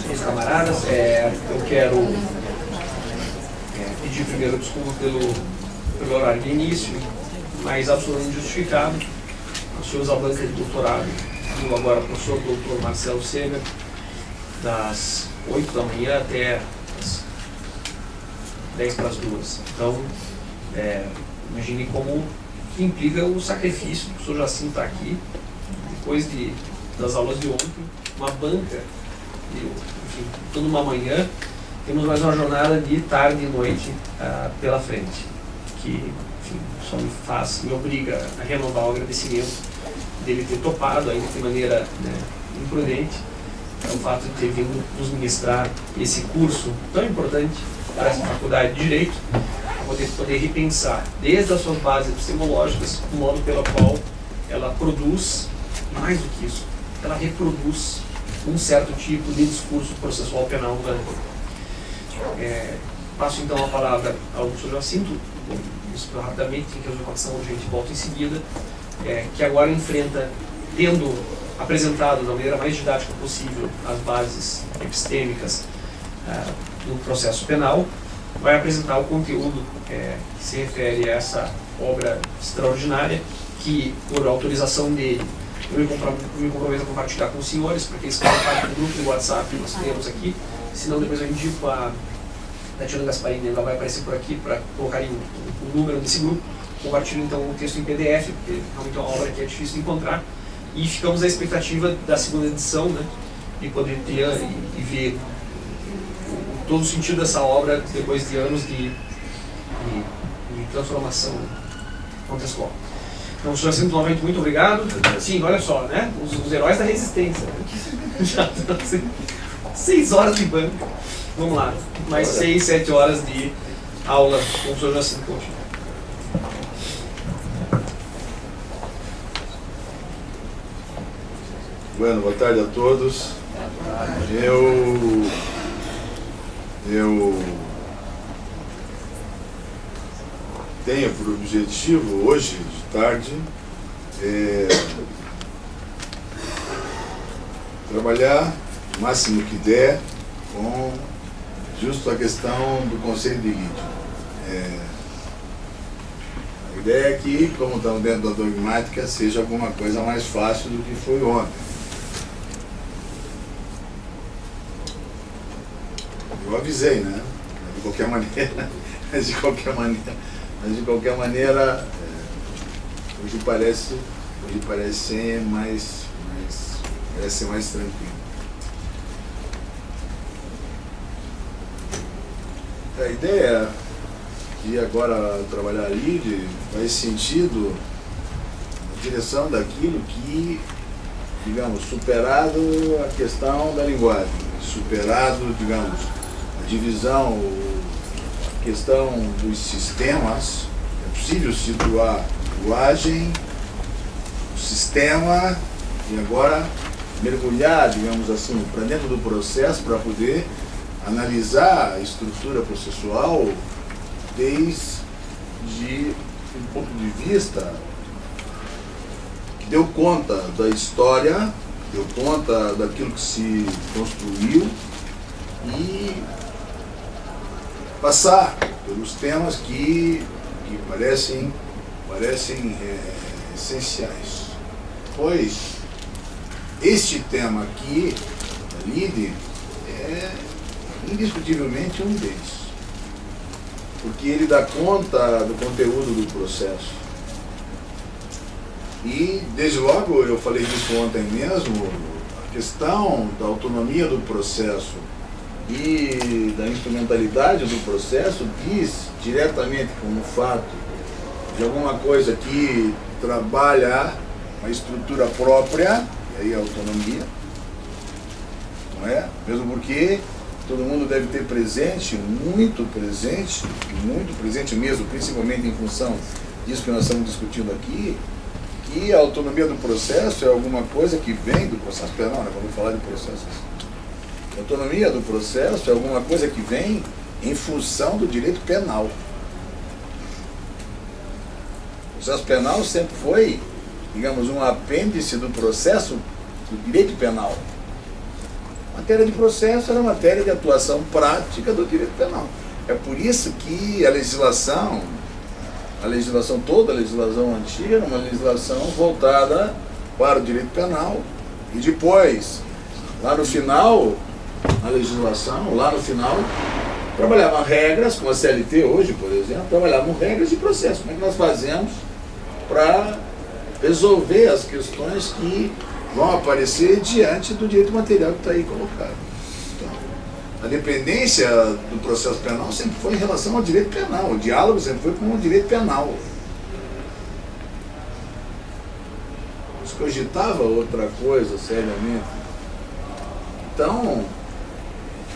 meus camaradas. Eu quero pedir primeiro desculpa pelo horário de início, mas absolutamente justificado. Nós tivemos a banca de doutorado do agora professor doutor Marcelo Seger, das 8 da manhã até as 10 para as 2. Então, imagine como que implica o sacrifício. O professor Jacinto está aqui, depois das aulas de ontem, uma banca, enfim, toda uma manhã, temos mais uma jornada de tarde e noite pela frente, que, enfim, só me obriga a renovar o agradecimento dele ter topado, ainda de maneira, imprudente, o fato de ter vindo nos ministrar esse curso tão importante para essa faculdade de Direito, para poder repensar, desde as suas bases epistemológicas, o modo pelo qual ela produz, mais do que isso, ela reproduz um certo tipo de discurso processual penal no Brasil. Passo então a palavra ao professor Jacinto, isso rapidamente, em que a questão urgente volta em seguida, que agora enfrenta, tendo apresentado da maneira mais didática possível as bases epistêmicas do processo penal, vai apresentar o conteúdo que se refere a essa obra extraordinária, que, por autorização dele, eu me comprometo a compartilhar com os senhores, porque isso faz parte do grupo de WhatsApp que nós temos aqui, senão depois eu indico a Tatiana Gasparini, ela vai aparecer por aqui para colocarem o número desse grupo. Compartilho então o texto em PDF, porque realmente é uma obra que é difícil de encontrar, e ficamos à expectativa da segunda edição, de poder ter e ver todo o sentido dessa obra depois de anos de transformação contextual. Então, professor Jacinto, novamente, muito obrigado. Sim, olha só, os heróis da resistência. Já 6 horas de banca. Vamos lá, mais 6, 7 horas de aula com o professor Jacinto. Bueno, boa tarde a todos. Eu tenho por objetivo, hoje de tarde, trabalhar o máximo que der com justo a questão do conceito de lídio. A ideia é que, como estamos dentro da dogmática, seja alguma coisa mais fácil do que foi ontem. Eu avisei, de qualquer maneira, hoje parece ser mais tranquilo. A ideia de agora trabalhar ali faz sentido na direção daquilo que, digamos, superado a questão da linguagem, superado, digamos, a divisão, a questão dos sistemas, é possível situar a linguagem, o sistema, e agora mergulhar, digamos assim, para dentro do processo para poder analisar a estrutura processual desde um ponto de vista que deu conta da história, deu conta daquilo que se construiu e passar pelos temas que parecem essenciais. Pois este tema aqui, da LIDE, é indiscutivelmente um deles, porque ele dá conta do conteúdo do processo. E, desde logo, eu falei disso ontem mesmo, a questão da autonomia do processo e da instrumentalidade do processo diz diretamente como fato de alguma coisa que trabalha uma estrutura própria, e aí a autonomia, não é? Mesmo porque todo mundo deve ter presente, muito presente mesmo, principalmente em função disso que nós estamos discutindo aqui, que a autonomia do processo é alguma coisa que vem do processo penal, quando eu falar de processos. A autonomia do processo é alguma coisa que vem em função do direito penal. O processo penal sempre foi, digamos, um apêndice do processo do direito penal. Matéria de processo era matéria de atuação prática do direito penal. É por isso que a legislação, toda a legislação antiga, era uma legislação voltada para o direito penal. E depois, lá no final, a legislação, trabalhavam regras, como a CLT hoje, por exemplo, trabalhavam regras de processo. Como é que nós fazemos para resolver as questões que vão aparecer diante do direito material que está aí colocado. Então, a dependência do processo penal sempre foi em relação ao direito penal, o diálogo sempre foi com o direito penal. Se cogitava outra coisa, seriamente. Então,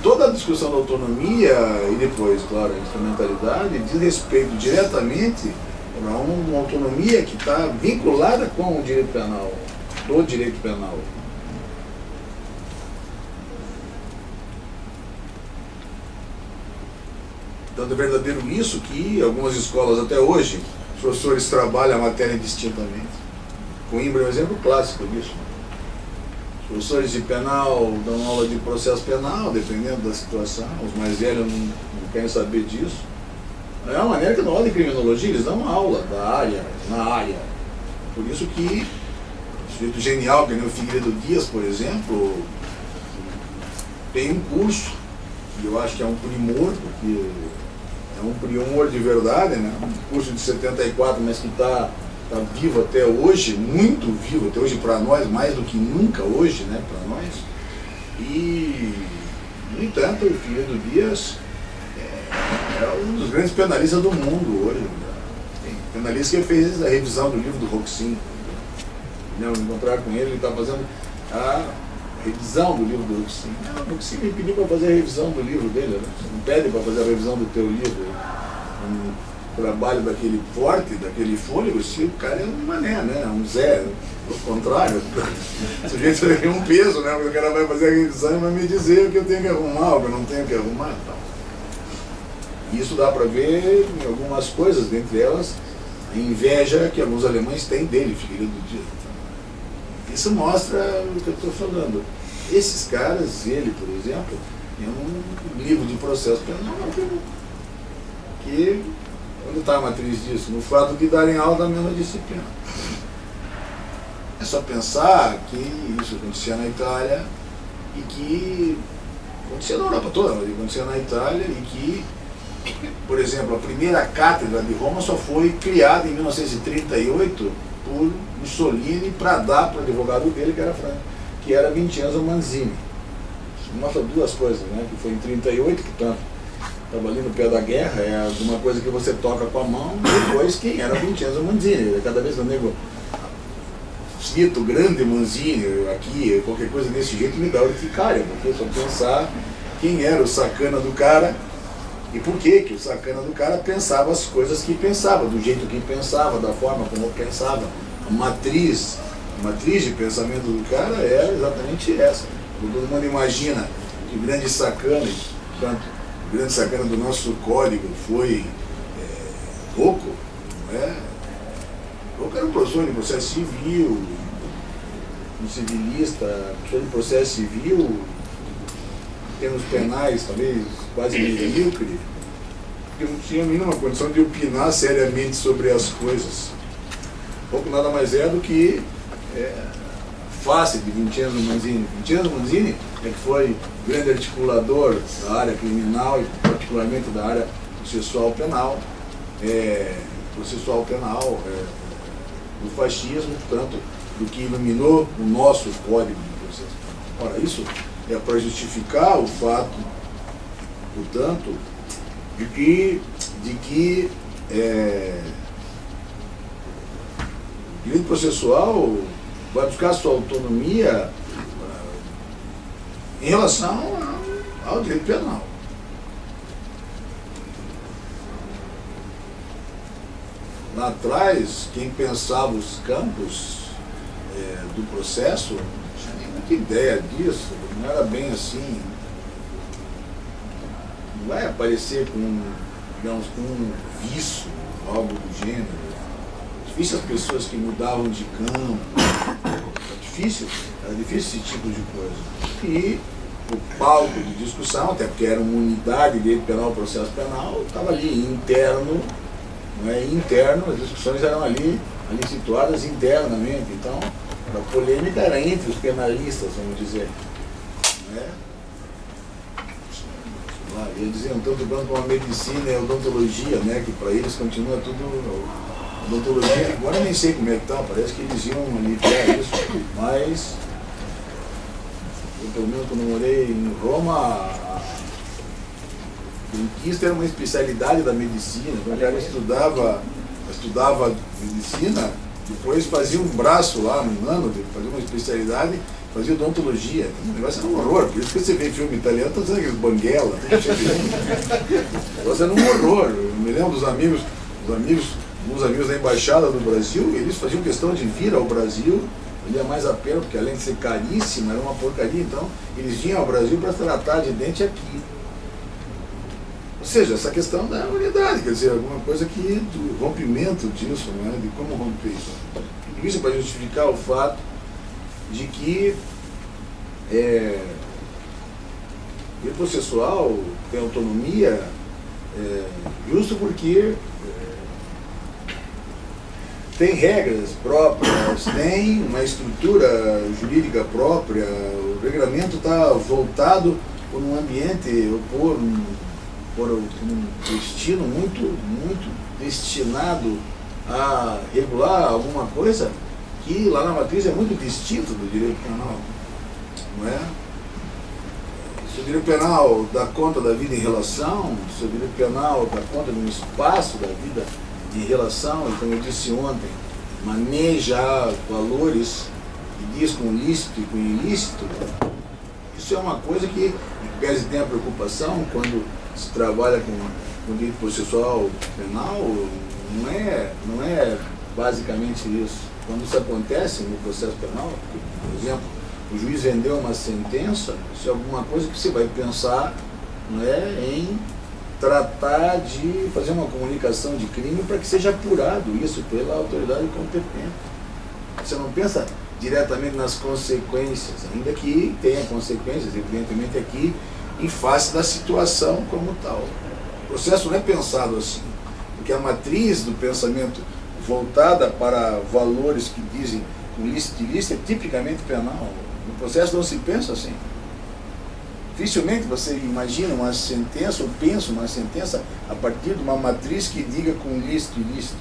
toda a discussão da autonomia e depois, claro, a instrumentalidade diz respeito diretamente a uma autonomia que está vinculada com o direito penal, do direito penal. Então é verdadeiro isso que algumas escolas até hoje, os professores trabalham a matéria indistintamente. Coimbra é um exemplo clássico disso. Os professores de penal dão aula de processo penal, dependendo da situação, os mais velhos não querem saber disso. É uma maneira que na aula de criminologia eles dão aula na área. Por isso que o sujeito genial, que nem o Figueiredo Dias, por exemplo, tem um curso, que eu acho que é um primor, porque é um primor de verdade, né? Um curso de 74, mas que está vivo até hoje, muito vivo até hoje para nós, mais do que nunca hoje, né, para nós. E, no entanto, o Figueiredo Dias é um dos grandes penalistas do mundo hoje. Tem penalista que fez a revisão do livro do Roxin. Eu encontrar com ele está fazendo a revisão do livro do Roxin. O Roxin me pediu para fazer a revisão do livro dele, né? Você não pede para fazer a revisão do teu livro. Trabalho daquele porte, daquele fôlego, se o cara é um mané, né? Um Zé, ao contrário. O sujeito é um peso, né? O cara vai fazer a revisão e vai me dizer o que eu tenho que arrumar, o que eu não tenho que arrumar. Então, isso dá para ver em algumas coisas, dentre elas a inveja que alguns alemães têm dele, Figueiredo Dias. Isso mostra o que eu estou falando. Esses caras, ele, por exemplo, tem um livro de processo penal que onde está a matriz disso? No fato de darem aula da mesma disciplina. É só pensar que isso acontecia na Itália e que acontecia na Europa toda, mas acontecia na Itália e que, por exemplo, a primeira cátedra de Roma só foi criada em 1938 por Mussolini para dar para o advogado dele, que era Vincenzo Manzini. Isso mostra duas coisas, né? Que foi em 1938, que tanto estava ali no pé da guerra, é alguma coisa que você toca com a mão, depois quem era Vincenzo Manzini. Cada vez que eu nego cito grande Manzini aqui, qualquer coisa desse jeito, me dá urticária, porque só pensar quem era o sacana do cara e por que o sacana do cara pensava as coisas que pensava, do jeito que pensava, da forma como pensava. A matriz de pensamento do cara era exatamente essa. Todo mundo imagina que o grande sacana, portanto, o grande sacana do nosso código foi Rocco, não é? Rocco era um professor de processo civil, um civilista, professor de processo civil, em termos penais, talvez quase medíocre, porque não tinha nenhuma condição de opinar seriamente sobre as coisas. Rocco nada mais é do que face de Vincenzo Manzini. Vincenzo Manzini é que foi grande articulador da área criminal e particularmente da área processual penal, do fascismo, portanto, do que iluminou o nosso código de processo. Ora, isso é para justificar o fato, portanto, de que o direito processual vai buscar sua autonomia em relação ao direito penal. Lá atrás, quem pensava os campos do processo não tinha nem muita ideia disso, não era bem assim. Não vai aparecer com, digamos, com um vício, algo do gênero. Difícil as pessoas que mudavam de campo, era difícil esse tipo de coisa. E o palco de discussão, até porque era uma unidade de direito penal, processo penal, estava ali interno, não é, interno, as discussões eram ali situadas internamente, então a polêmica era entre os penalistas, vamos dizer. Não é? Eles diziam tanto quanto a medicina e a odontologia, né, que para eles continua tudo. Odontologia, agora eu nem sei como é que tá, parece que eles iam aliviar isso, mas eu, pelo menos quando morei em Roma, dentista era uma especialidade da medicina, quando o cara estudava medicina, depois fazia um braço lá, um ano, fazia uma especialidade, fazia odontologia. O negócio era um horror, por isso que você vê filme italiano, tá dizendo aqueles banguela, o negócio era um horror. Eu me lembro dos amigos da embaixada do Brasil, eles faziam questão de vir ao Brasil, valia mais a pena, porque além de ser caríssimo, era uma porcaria, então eles vinham ao Brasil para tratar de dente aqui. Ou seja, essa questão da unidade, quer dizer, alguma coisa que do rompimento disso, né, de como romper isso. Tudo isso para justificar o fato de que o processual tem autonomia justo porque tem regras próprias, tem uma estrutura jurídica própria, o regulamento está voltado por um ambiente, por um destino muito destinado a regular alguma coisa que lá na matriz é muito distinto do direito penal, não é? Se o direito penal dá conta da vida em relação, se o direito penal dá conta de um espaço da vida em relação, e como eu disse ontem, maneja valores e diz com lícito e com ilícito, isso é uma coisa que, em vez de ter a preocupação, quando se trabalha com direito processual penal, não é basicamente isso. Quando isso acontece no processo penal, por exemplo, o juiz vendeu uma sentença, isso é alguma coisa que você vai pensar, não é, em tratar de fazer uma comunicação de crime para que seja apurado isso pela autoridade competente. Você não pensa diretamente nas consequências, ainda que tenha consequências, evidentemente aqui, em face da situação como tal. O processo não é pensado assim, porque a matriz do pensamento voltada para valores que dizem o lícito e ilícito é tipicamente penal. No processo não se pensa assim. Dificilmente você imagina uma sentença ou pensa uma sentença a partir de uma matriz que diga com lícito e ilícito.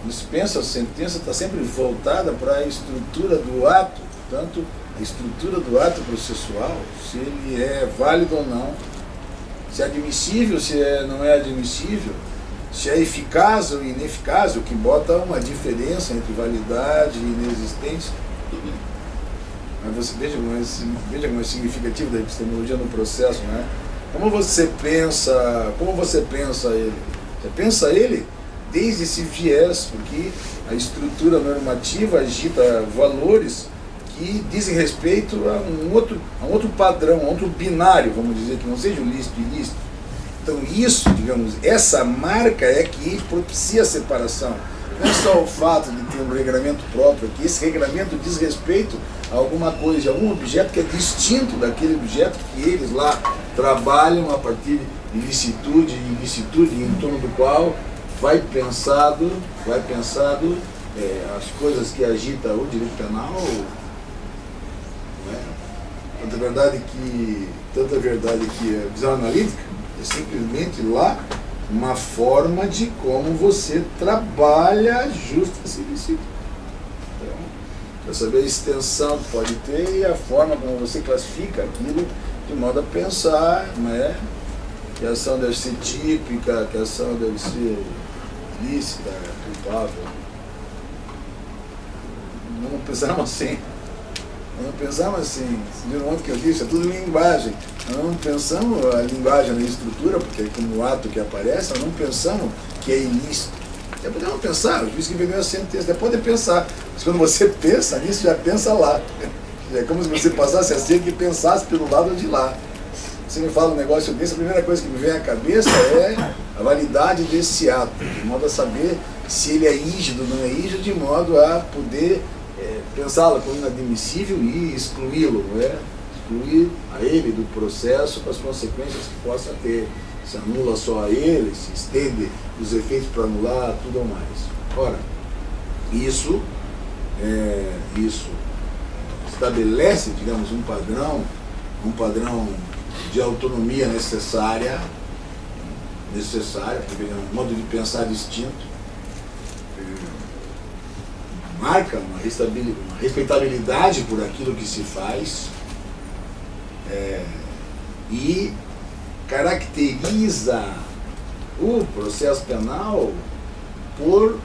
Quando se pensa, a sentença está sempre voltada para a estrutura do ato, portanto, a estrutura do ato processual, se ele é válido ou não, se é admissível, se não é admissível, se é eficaz ou ineficaz, o que bota uma diferença entre validade e inexistência. Mas você veja como é significativo da epistemologia no processo, né? Como você pensa ele? Você pensa ele desde esse viés, porque a estrutura normativa agita valores que dizem respeito a um outro padrão, a um outro binário, vamos dizer, que não seja o lícito e ilícito. Então isso, digamos, essa marca é que propicia a separação. Não é só o fato de ter um regulamento próprio, que esse regulamento diz respeito a alguma coisa, a algum objeto que é distinto daquele objeto que eles lá trabalham a partir de licitude e ilicitude, em torno do qual vai pensado as coisas que agita o direito penal. Tanta verdade que a visão analítica é simplesmente lá uma forma de como você trabalha justiça e ilicitude. Então, para saber a extensão que pode ter e a forma como você classifica aquilo de modo a pensar, né, que a ação deve ser típica, que a ação deve ser ilícita, culpável. Não pensamos assim. Não pensamos assim, viram ontem que eu disse, é tudo linguagem. Nós não pensamos a linguagem na estrutura, porque como o ato que aparece, nós não pensamos que é ilícito. Até podemos pensar, o juiz que vendeu a sentença, até pode pensar, mas quando você pensa nisso, já pensa lá. É como se você passasse a ser que pensasse pelo lado de lá. Você me fala um negócio desse, a primeira coisa que me vem à cabeça é a validade desse ato, de modo a saber se ele é rígido ou não é rígido, de modo a poder pensá-la como inadmissível e excluí-lo, não é? Excluir a ele do processo com as consequências que possa ter. Se anula só a ele, se estende os efeitos para anular tudo ou mais. Ora, isso estabelece, digamos, um padrão de autonomia necessária, porque é um modo de pensar distinto, marca uma respeitabilidade por aquilo que se faz, e caracteriza o processo penal por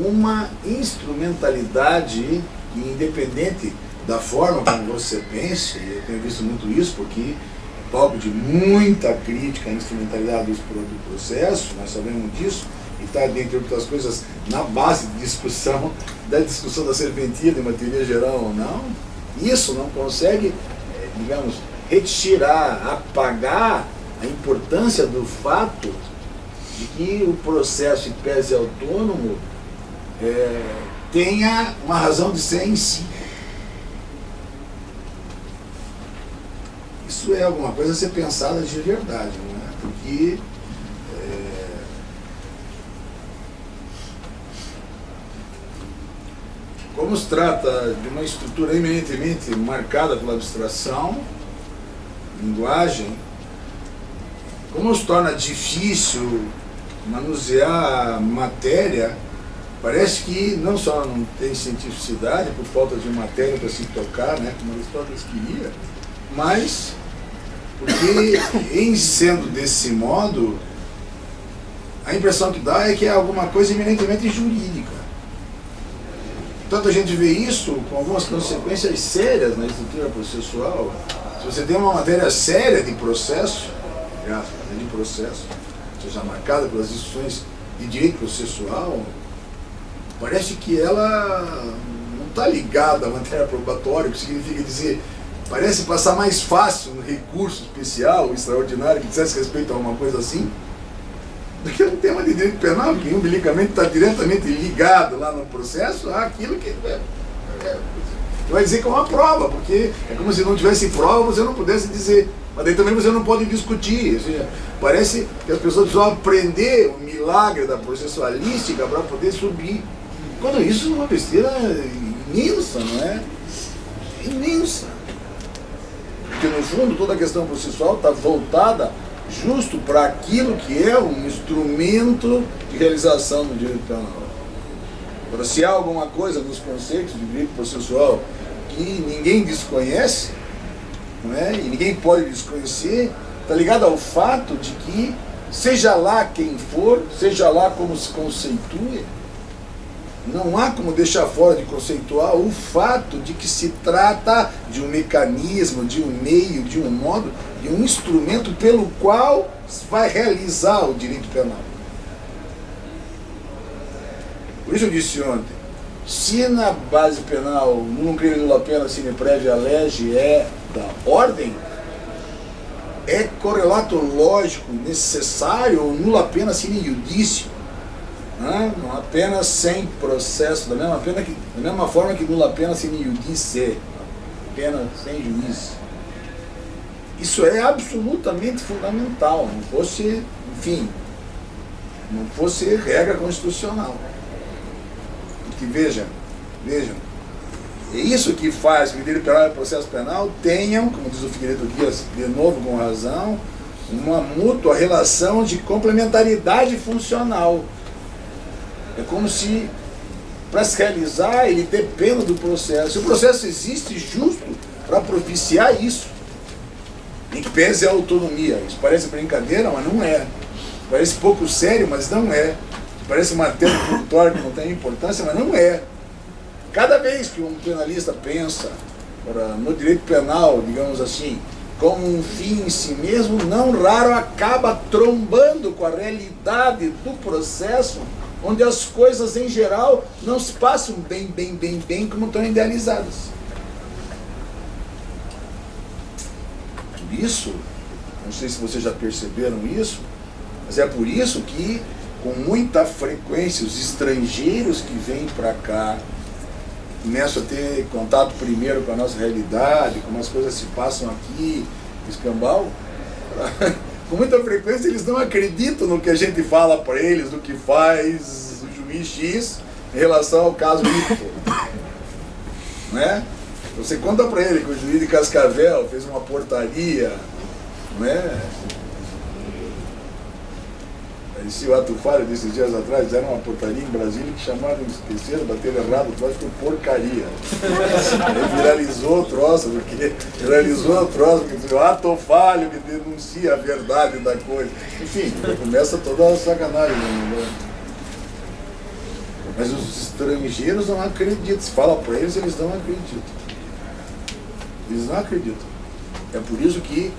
uma instrumentalidade que, independente da forma como você pense, eu tenho visto muito isso porque é palco de muita crítica à instrumentalidade do processo, nós sabemos disso, e está, dentre outras coisas, na base de discussão da serventia, de uma teoria geral ou não. Isso não consegue, digamos, retirar, apagar a importância do fato de que o processo, em pese autônomo, tenha uma razão de ser em si. Isso é alguma coisa a ser pensada de verdade, não é? Porque como se trata de uma estrutura eminentemente marcada pela abstração, linguagem, como se torna difícil manusear a matéria, parece que não só não tem cientificidade por falta de matéria para se tocar, né, como Aristóteles queria, mas porque, em sendo desse modo, a impressão que dá é que é alguma coisa eminentemente jurídica. Portanto, a gente vê isso com algumas consequências sérias na estrutura processual. Se você tem uma matéria séria de processo, seja marcada pelas discussões de direito processual, parece que ela não está ligada à matéria probatória, o que significa dizer, parece passar mais fácil um recurso especial, extraordinário, que dissesse respeito a uma coisa assim, do que um tema de direito penal, que umbilicamente está diretamente ligado lá no processo àquilo que vai dizer que é uma prova, porque é como se não tivesse prova, você não pudesse dizer, mas daí também você não pode discutir. Ou seja, parece que as pessoas precisam aprender o milagre da processualística para poder subir. Quando isso é uma besteira imensa, não é? Imensa. Porque no fundo toda a questão processual está voltada justo para aquilo que é um instrumento de realização do direito penal. Agora, se há alguma coisa nos conceitos de direito processual que ninguém desconhece, não é? E ninguém pode desconhecer, está ligado ao fato de que, seja lá quem for, seja lá como se conceitue, não há como deixar fora de conceituar o fato de que se trata de um mecanismo, de um meio, de um modo, de um instrumento pelo qual se vai realizar o direito penal. Por isso eu disse ontem, se na base penal nullum crime nulla pena sine previa lege é da ordem, é correlato lógico necessário ou nulla pena sine iudicio, não apenas sem processo, da mesma forma que nulla pena sine iudice, pena sem juiz. Isso é absolutamente fundamental, não fosse, enfim, não fosse regra constitucional. Porque vejam, é isso que faz que o direito penal e o processo penal tenham, como diz o Figueiredo Dias, de novo com razão, uma mútua relação de complementariedade funcional. É como se, para se realizar, ele dependa do processo. O processo existe justo para propiciar isso. Em que pese a autonomia. Isso parece brincadeira, mas não é. Parece pouco sério, mas não é. Parece uma matéria introdutória que não tem importância, mas não é. Cada vez que um penalista pensa no direito penal, digamos assim, como um fim em si mesmo, não raro acaba trombando com a realidade do processo, onde as coisas em geral não se passam bem como estão idealizadas. Por isso, não sei se vocês já perceberam isso, mas é por isso que, com muita frequência, os estrangeiros que vêm para cá começam a ter contato primeiro com a nossa realidade, como as coisas se passam aqui, escambau, com muita frequência eles não acreditam no que a gente fala para eles, do que faz o juiz X em relação ao caso Y. Né? Você conta para ele que o juiz de Cascavel fez uma portaria, né? Esse ato falho desses dias atrás, fizeram uma portaria em Brasília que chamaram, esqueceram, bateram errado, o troço foi porcaria. Aí viralizou o troço, porque o ato falho que denuncia a verdade da coisa. Enfim, começa toda a sacanagem. Né? Mas os estrangeiros não acreditam. Se fala para eles, eles não acreditam. Eles não acreditam. É por isso que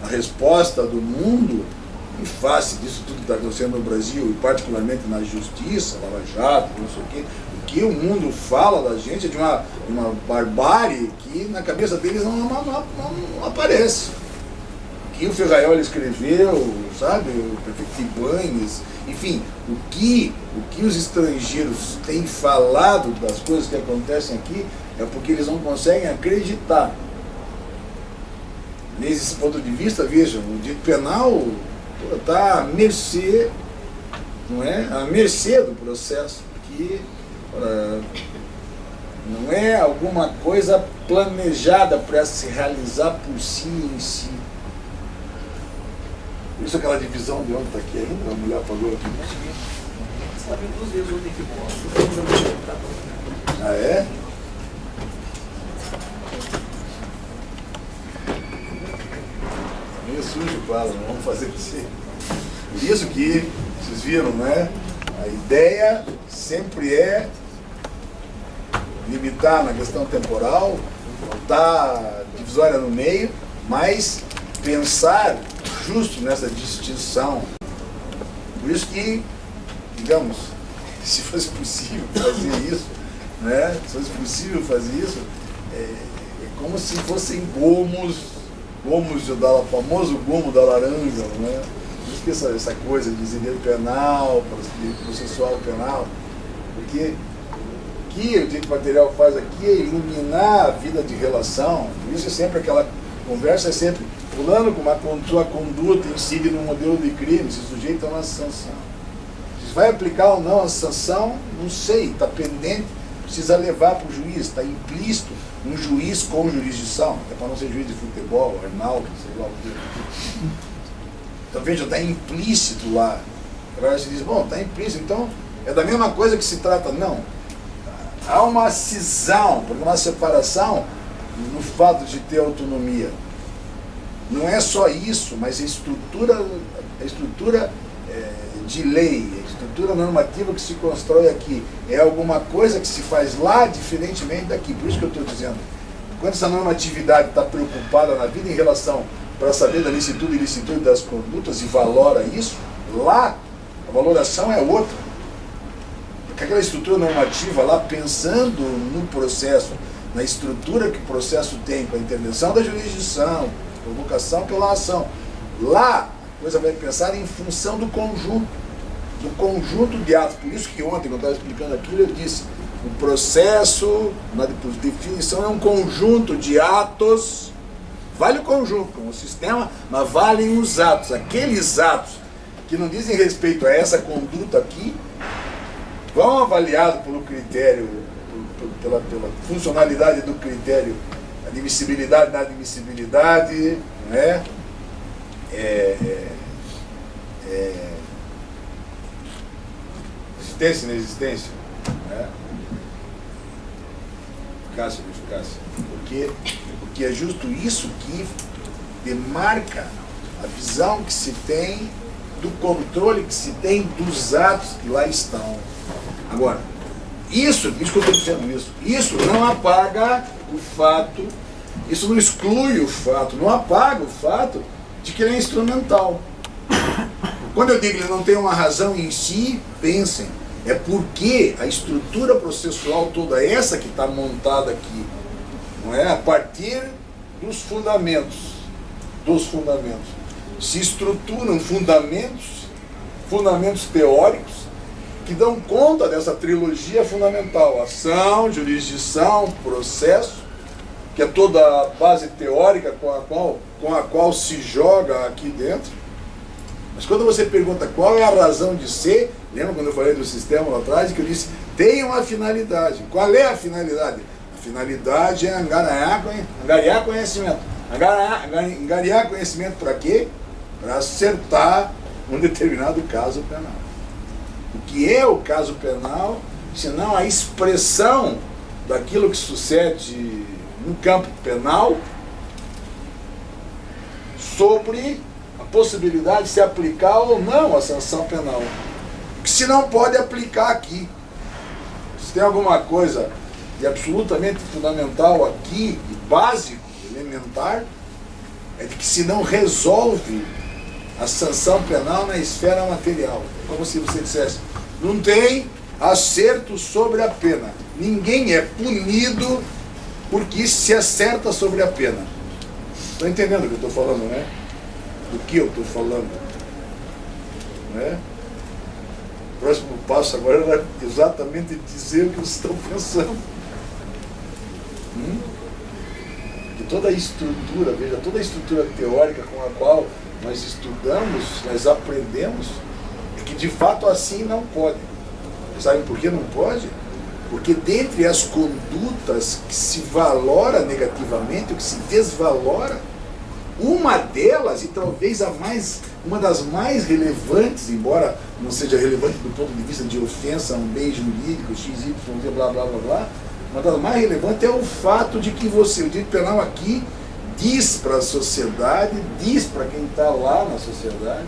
a resposta do mundo, em face disso tudo que está acontecendo no Brasil, e particularmente na justiça, Lava Jato, não sei o que o mundo fala da gente é de uma barbárie que na cabeça deles não aparece. O que o Ferraioli escreveu, sabe, o prefeito Ibanes, enfim, o que os estrangeiros têm falado das coisas que acontecem aqui é porque eles não conseguem acreditar. Nesse ponto de vista, vejam, o direito penal está à mercê, não é? À mercê do processo, que não é alguma coisa planejada para se realizar por si em si. Por isso aquela divisão de ontem está aqui ainda, a mulher falou aqui. Você viu 2 vezes ontem que bosta. Ah, é? Meio sujo, claro, não vamos fazer isso. Por isso que, vocês viram, né? A ideia sempre é limitar na questão temporal, botar divisória no meio, mas pensar justo nessa distinção. Por isso que, digamos, se fosse possível fazer isso, né? Se fosse possível fazer isso, é como se fossem gomos o famoso gomo da laranja, né? Por isso que essa coisa de direito penal, processual penal, porque o que o direito material faz aqui é iluminar a vida de relação. Por isso é sempre aquela conversa, é sempre fulano com sua conduta incide no modelo de crime, se sujeita a uma sanção. Se vai aplicar ou não a sanção, não sei, está pendente, precisa levar para o juiz, está implícito um juiz com jurisdição, até para não ser juiz de futebol, Arnaldo, sei lá o que. Então veja, está implícito lá. Agora você diz, bom, está implícito, então é da mesma coisa que se trata. Não. Há uma cisão, porque uma separação no fato de ter autonomia. Não é só isso, mas a estrutura de lei, a estrutura normativa que se constrói aqui, é alguma coisa que se faz lá diferentemente daqui. Por isso que eu estou dizendo, quando essa normatividade está preocupada na vida em relação para saber da licitude e ilicitude das condutas e valora isso, lá a valoração é outra. Porque aquela estrutura normativa lá, pensando no processo, na estrutura que o processo tem, com a intervenção da jurisdição, provocação pela ação, lá a coisa vai pensar em função do conjunto de atos. Por isso que ontem, quando eu estava explicando aquilo, eu disse, o processo, na definição, é um conjunto de atos, vale o conjunto, como o sistema, mas valem os atos. Aqueles atos que não dizem respeito a essa conduta aqui, vão avaliados pelo critério, pela funcionalidade do critério, admissibilidade, inadmissibilidade, não é? Existência e inexistência, né? Eficácia e ineficácia. Porque é justo isso que demarca a visão que se tem do controle que se tem dos atos que lá estão. Agora, isso que eu estou dizendo isso não apaga o fato, isso não exclui o fato, não apaga o fato de que ele é instrumental. Quando eu digo que ele não tem uma razão em si, pensem, é porque a estrutura processual toda essa que está montada aqui, não é? A partir dos fundamentos, se estruturam fundamentos teóricos que dão conta dessa trilogia fundamental: ação, jurisdição, processo, que é toda a base teórica com a qual se joga aqui dentro. Mas quando você pergunta qual é a razão de ser, lembra quando eu falei do sistema lá atrás, que eu disse, tem uma finalidade. Qual é a finalidade? A finalidade é angariar conhecimento. Angariar conhecimento para quê? Para acertar um determinado caso penal. O que é o caso penal, senão a expressão daquilo que sucede no campo penal sobre a possibilidade de se aplicar ou não a sanção penal. Que se não pode aplicar aqui. Se tem alguma coisa de absolutamente fundamental aqui, básico, elementar, é de que se não resolve a sanção penal na esfera material. Como se você dissesse, não tem acerto sobre a pena. Ninguém é punido porque se acerta sobre a pena. Estão entendendo o que eu estou falando, né? Do que eu estou falando. Né? O próximo passo agora era exatamente dizer o que vocês estão pensando. Que toda a estrutura, veja, toda a estrutura teórica com a qual nós estudamos, nós aprendemos, é que de fato assim não pode. Sabem por que não pode? Porque dentre as condutas que se valora negativamente, o que se desvalora, uma delas, e talvez uma das mais relevantes, embora não seja relevante do ponto de vista de ofensa a um bem jurídico, XY, blá blá blá blá, uma das mais relevantes é o fato de que o direito penal aqui diz para a sociedade, diz para quem está lá na sociedade,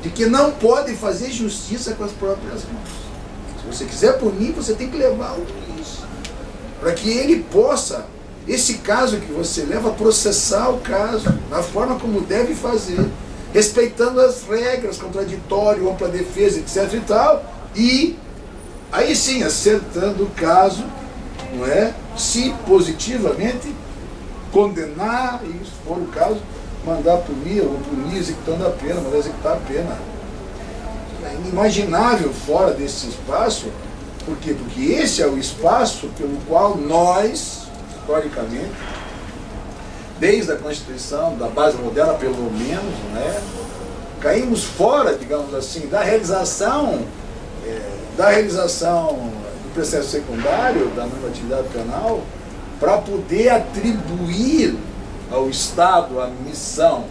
de que não pode fazer justiça com as próprias mãos. Se você quiser punir, você tem que levar o juiz, para que ele possa, esse caso que você leva, processar o caso na forma como deve fazer, respeitando as regras, contraditório, ampla defesa, etc. e tal, e aí sim, acertando o caso, não é? Se positivamente condenar, e se for o caso, mandar punir, ou punir executando a pena, mandar executar a pena. É inimaginável fora desse espaço. Por quê? Porque esse é o espaço pelo qual nós, historicamente, desde a Constituição, da base moderna pelo menos, né, caímos fora, digamos assim, da realização do processo secundário, da normatividade penal, para poder atribuir ao Estado a missão.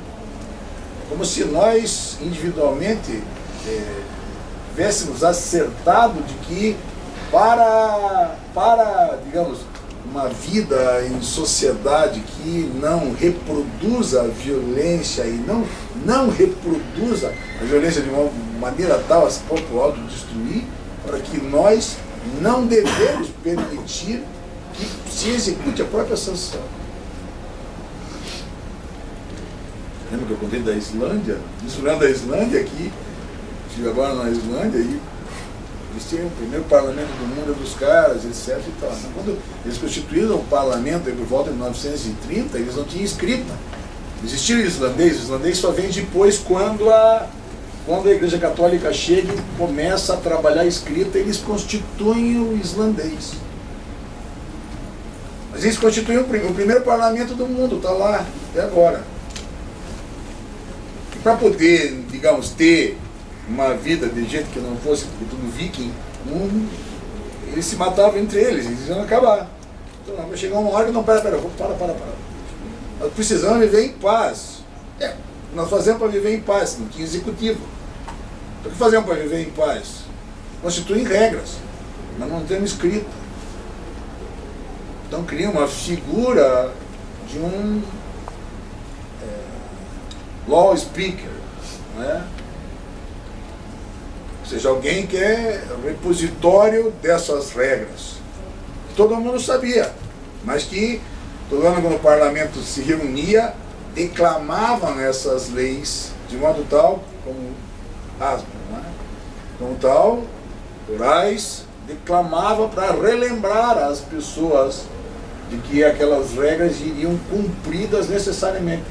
Como se nós, individualmente, tivéssemos acertado de que para, digamos, uma vida em sociedade que não reproduza a violência e não reproduza a violência de uma maneira tal a se pouco autodestruir, para que nós não devemos permitir que se execute a própria sanção. Lembra que eu contei da Islândia? Misturando a Islândia aqui, estive agora na Islândia e eles tinham o primeiro parlamento do mundo dos caras, etc. E tal. Então, quando eles constituíram o parlamento por volta de 1930, eles não tinham escrita. Existia o islandês só vem depois quando a Igreja Católica chega e começa a trabalhar a escrita, eles constituem o islandês. Mas eles constituem o primeiro parlamento do mundo, está lá até agora. E para poder, digamos, ter uma vida de gente que não fosse tudo viking, eles se matavam entre eles iam acabar. Então vai chegar uma hora que não, para. Nós precisamos viver em paz. Nós fazemos para viver em paz, não tinha executivo. Então o que fazemos para viver em paz? Constituem regras, mas não temos escrita. Então cria uma figura de um law speaker, não é? Ou seja, alguém que é repositório dessas regras. Todo mundo sabia, mas que todo ano quando o parlamento se reunia, declamavam essas leis de modo tal, como asma, não é? Como tal, orais, declamava para relembrar as pessoas de que aquelas regras iriam cumpridas necessariamente.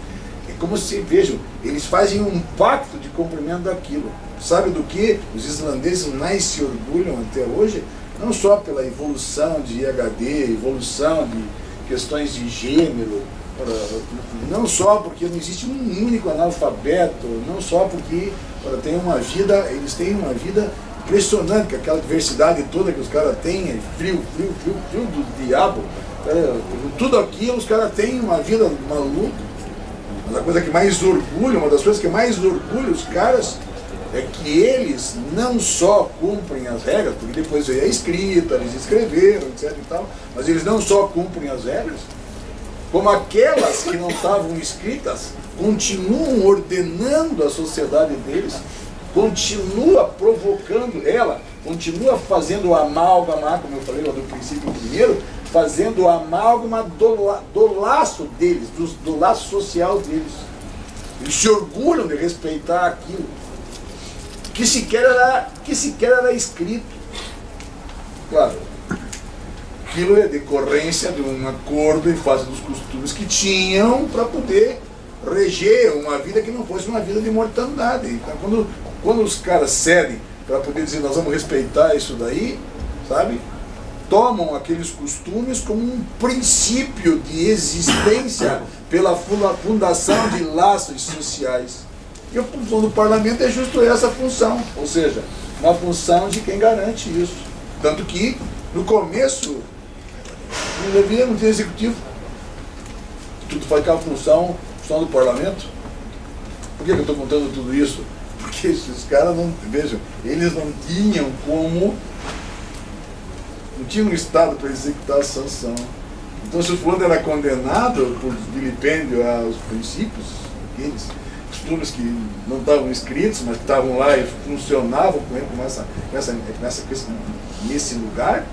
como se, vejam, eles fazem um pacto de cumprimento daquilo. Sabe do que os islandeses mais se orgulham até hoje? Não só pela evolução de IHD, evolução de questões de gênero, não só porque não existe um único analfabeto, não só porque eles têm uma vida impressionante, com aquela diversidade toda que os caras têm, é frio do diabo, tudo aquilo, os caras têm uma vida maluca. Mas a coisa que mais orgulha, uma das coisas que mais orgulha os caras é que eles não só cumprem as regras, porque depois veio a escrita, eles escreveram, etc e tal, mas eles não só cumprem as regras, como aquelas que não estavam escritas continuam ordenando a sociedade deles, continua provocando ela, continua fazendo o amálgama, como eu falei lá do princípio primeiro, fazendo o amálgama do laço deles, do laço social deles. Eles se orgulham de respeitar aquilo que sequer era escrito. Claro, aquilo é decorrência de um acordo em face dos costumes que tinham para poder reger uma vida que não fosse uma vida de mortandade. Então, quando os caras cedem para poder dizer nós vamos respeitar isso daí, sabe? Tomam aqueles costumes como um princípio de existência pela fundação de laços sociais. E a função do parlamento é justo essa função, ou seja, uma função de quem garante isso. Tanto que, no começo, não tinha executivo. Tudo faz aquela função do parlamento. Por que eu estou contando tudo isso? Porque esses caras não, vejam, eles não tinham um Estado para executar a sanção. Então, se o fulano era condenado por vilipêndio aos princípios, aqueles costumes que não estavam escritos, mas que estavam lá e funcionavam com ele, nesse lugar,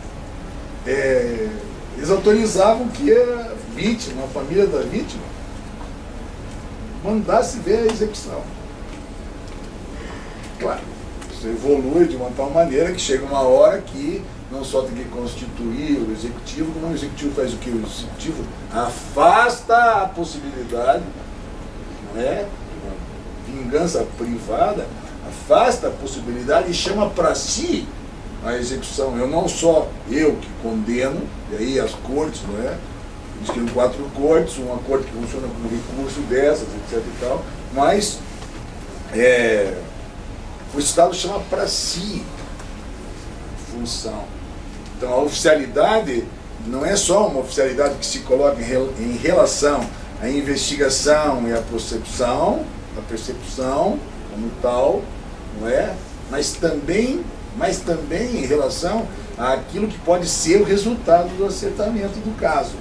eles autorizavam que a vítima, a família da vítima, mandasse ver a execução. Claro, isso evolui de uma tal maneira que chega uma hora que não só tem que constituir o executivo, como o executivo faz o que? O executivo afasta a possibilidade, não é? Uma vingança privada, afasta a possibilidade e chama para si a execução. Não só eu que condeno, e aí as cortes, não é? Diz que tem 4 cortes, uma corte que funciona como recurso dessas, etc e tal, mas o Estado chama para si função. Então a oficialidade não é só uma oficialidade que se coloca em relação à investigação e à percepção como tal, não é? Mas também em relação àquilo que pode ser o resultado do acertamento do caso.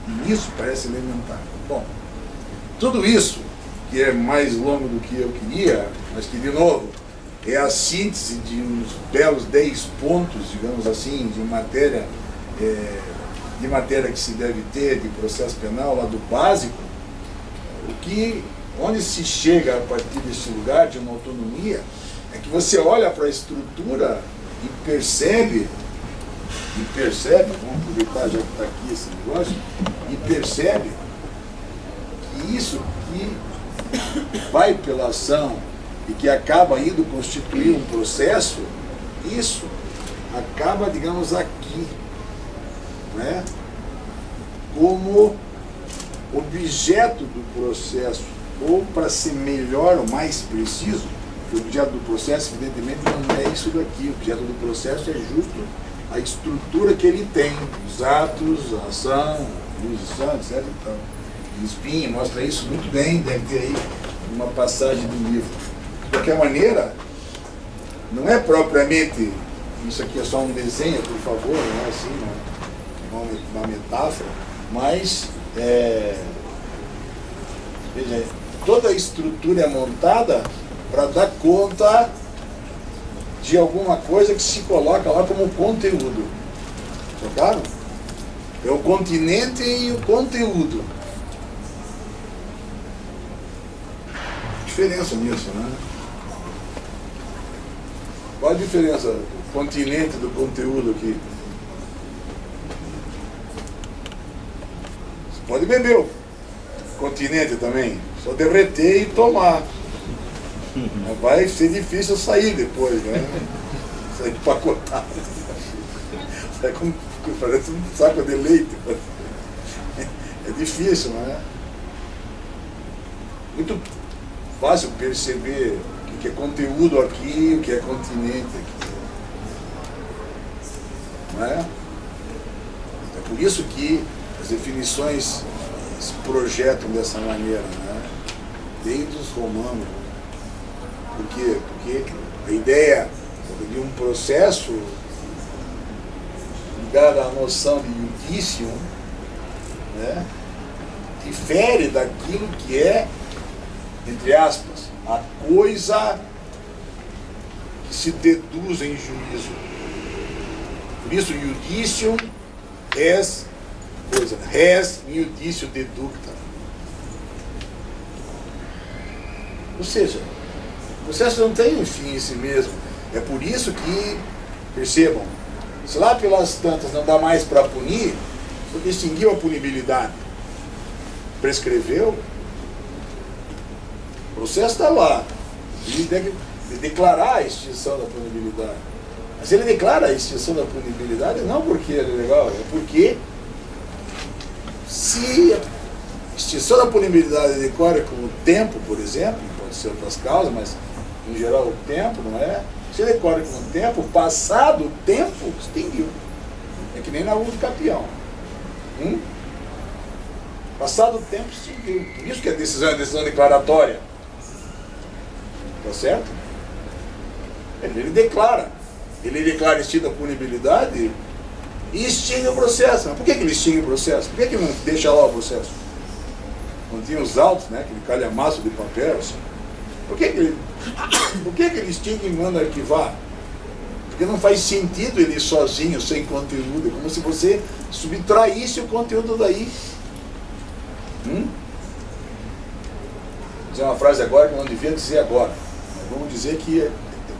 E isso parece elementar. Bom, tudo isso, que é mais longo do que eu queria, mas que, de novo, é a síntese de uns belos 10 pontos, digamos assim, de matéria que se deve ter de processo penal, lá do básico, onde se chega a partir desse lugar de uma autonomia, é que você olha para a estrutura e percebe, vamos aproveitar já que está aqui esse negócio, e percebe que isso que vai pela ação e que acaba indo constituir um processo, isso acaba, digamos, aqui, né, como objeto do processo, ou para ser melhor ou mais preciso, o objeto do processo, evidentemente, não é isso daqui. O objeto do processo é justo a estrutura que ele tem, os atos, a ação, a jurisdição, etc. Então, Spin mostra isso muito bem, deve ter aí uma passagem do livro. De qualquer maneira, não é propriamente, isso aqui é só um desenho, por favor, não é assim, uma metáfora, mas veja, toda a estrutura é montada para dar conta de alguma coisa que se coloca lá como conteúdo. Sacaram? É o continente e o conteúdo. Diferença nisso, né? Qual a diferença do continente do conteúdo aqui? Você pode beber o continente também, só derreter e tomar. Vai ser difícil sair depois, né? Sair empacotado. Sai como parece um saco de leite. É difícil, não é? Muito fácil perceber o que é conteúdo aqui e o que é continente aqui. Não é? É por isso que as definições se projetam dessa maneira, né? Desde os romanos. Por quê? Porque a ideia de um processo ligado à noção de judicium, né, difere daquilo que é, entre aspas, a coisa que se deduz em juízo. Por isso, judicium res, coisa, res judicio deducta. Ou seja, o processo não tem um fim em si mesmo. É por isso que, percebam, se lá pelas tantas não dá mais para punir, você extinguiu a punibilidade. Prescreveu, o processo está lá. Ele deve declarar a extinção da punibilidade. Mas ele declara a extinção da punibilidade não porque é legal, é porque se a extinção da punibilidade decorre com o tempo, por exemplo, pode ser outras causas, mas em geral o tempo, não é? Se decorre com o tempo, passado o tempo, extinguiu. É que nem na uva do capião. Passado o tempo, extinguiu. Por isso que a decisão é decisão declaratória. Tá certo? Ele declara. Ele declara extinta a punibilidade e extingue o processo. Mas por que ele extingue o processo? Por que ele não deixa lá o processo? Não tinha os autos, né? Aquele calhamaço de papel, assim. Por que ele extingue e manda arquivar? Porque não faz sentido ele ir sozinho, sem conteúdo. É como se você subtraísse o conteúdo daí. Vou dizer uma frase agora que eu não devia dizer agora. Mas vamos dizer que é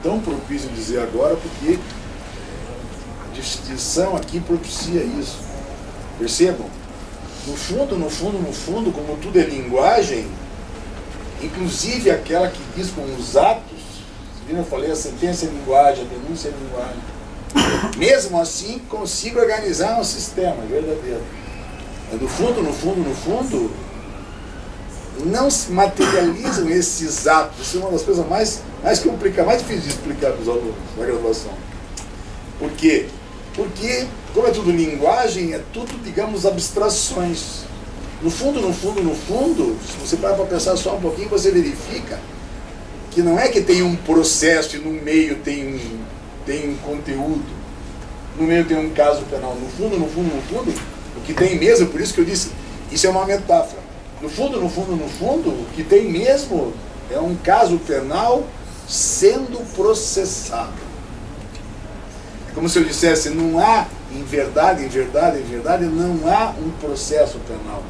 tão propício dizer agora porque a distinção aqui propicia isso. Percebam? No fundo, como tudo é linguagem, inclusive aquela que diz com os atos, eu falei, a sentença é linguagem, a denúncia é linguagem. Mesmo assim, consigo organizar um sistema verdadeiro. Mas no fundo, não se materializam esses atos. Isso é uma das coisas mais complicadas, mais difíceis de explicar para os alunos da graduação. Por quê? Porque, como é tudo linguagem, é tudo, digamos, abstrações. No fundo, se você parar para pensar só um pouquinho, você verifica que não é que tem um processo e no meio tem um conteúdo, no meio tem um caso penal. No fundo, o que tem mesmo, por isso que eu disse, isso é uma metáfora. No fundo, o que tem mesmo é um caso penal sendo processado. É como se eu dissesse, não há, em verdade, não há um processo penal.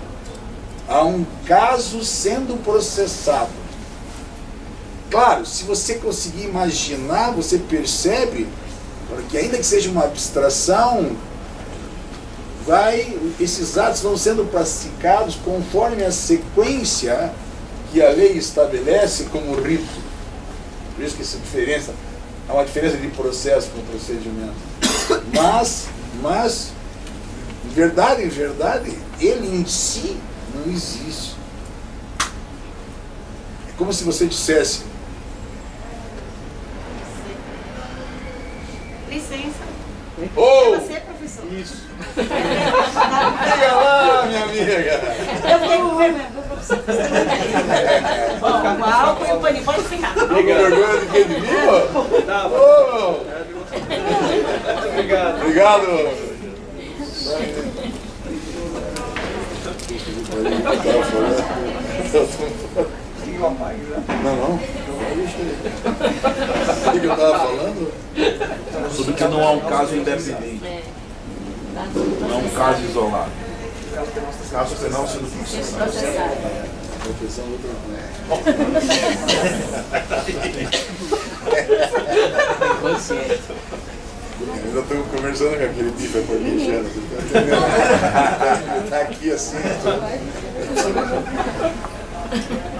Há um caso sendo processado. Claro, se você conseguir imaginar, você percebe que ainda que seja uma abstração, esses atos vão sendo praticados conforme a sequência que a lei estabelece como rito. Por isso que essa diferença, há uma diferença de processo com procedimento. Mas em verdade, ele em si não existe. É como se você dissesse: licença. Oh! É você, professor? Isso. Liga lá, minha amiga. Eu fiquei com vergonha, professor. O álcool e o paninho, pode ficar. Ficou com vergonha de quem? De mim, ó? Tá, Oh! obrigado. Obrigado. Não. O que eu estava falando? Sobre que não é um caso independente. Não é um caso isolado. Caso penal sendo processado. Profissão outra Consciente. Ainda estou conversando com aquele bife parmegiano. Tá aqui assim. Não.